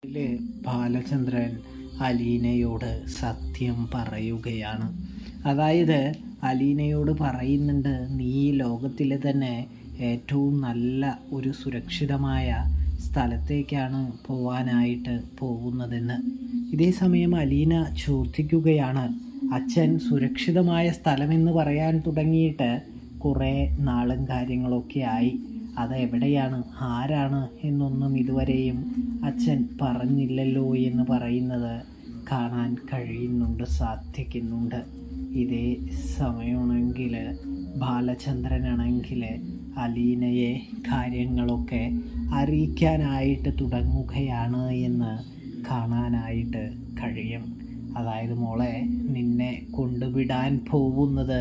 ഇതില് ബാലചന്ദ്രൻ അലീനയോട് സത്യം പറയുകയാണ്. അതായത് അലീനയോട് പറയുന്നുണ്ട്, നീ ഈ ലോകത്തിലെ തന്നെ ഏറ്റവും നല്ല ഒരു സുരക്ഷിതമായ സ്ഥലത്തേക്കാണ് പോവാനായിട്ട് പോകുന്നതെന്ന്. ഇതേ സമയം അലീന ചോദിക്കുകയാണ്, അച്ഛൻ സുരക്ഷിതമായ സ്ഥലമെന്ന് പറയാൻ തുടങ്ങിയിട്ട് കുറേ നാളും കാര്യങ്ങളൊക്കെ ആയി, അതെവിടെയാണ്, ആരാണ് എന്നൊന്നും ഇതുവരെയും അച്ഛൻ പറഞ്ഞില്ലല്ലോ എന്ന് പറയുന്നത് കാണാൻ കഴിയുന്നുണ്ട്, സാധിക്കുന്നുണ്ട്. ഇതേ സമയമാണെങ്കിൽ ബാലചന്ദ്രനാണെങ്കിൽ അലീനയെ കാര്യങ്ങളൊക്കെ അറിയിക്കാനായിട്ട് തുടങ്ങുകയാണ് എന്ന് കാണാനായിട്ട് കഴിയും. അതായത് മോളെ, നിന്നെ കൊണ്ടുവിടാൻ പോകുന്നത്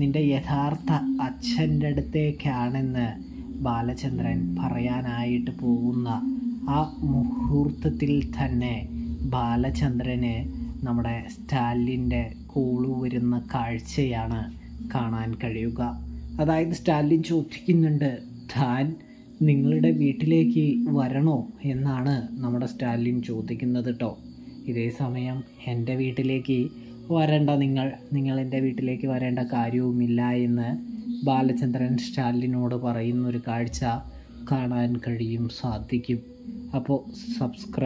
നിൻ്റെ യഥാർത്ഥ അച്ഛൻ്റെ അടുത്തേക്കാണെന്ന് ബാലചന്ദ്രൻ പറയാനായിട്ട് പോകുന്ന ആ മുഹൂർത്തത്തിൽ തന്നെ ബാലചന്ദ്രന് നമ്മുടെ സ്റ്റാലിൻ്റെ കോള് വരുന്ന കാഴ്ചയാണ് കാണാൻ കഴിയുക. അതായത് സ്റ്റാലിൻ ചോദിക്കുന്നുണ്ട്, താൻ നിങ്ങളുടെ വീട്ടിലേക്ക് വരണോ എന്നാണ് നമ്മുടെ സ്റ്റാലിൻ ചോദിക്കുന്നത് കേട്ടോ. ഇതേ സമയം എൻ്റെ വീട്ടിലേക്ക് വരണ്ട, നിങ്ങൾ എൻ്റെ വീട്ടിലേക്ക് വരേണ്ട കാര്യവുമില്ല എന്ന് ബാലചന്ദ്രൻ സ്റ്റാലിനോട് പറയുന്നൊരു കാഴ്ച കാണാൻ സാധിക്കും. അപ്പോൾ സബ്സ്ക്രൈബ്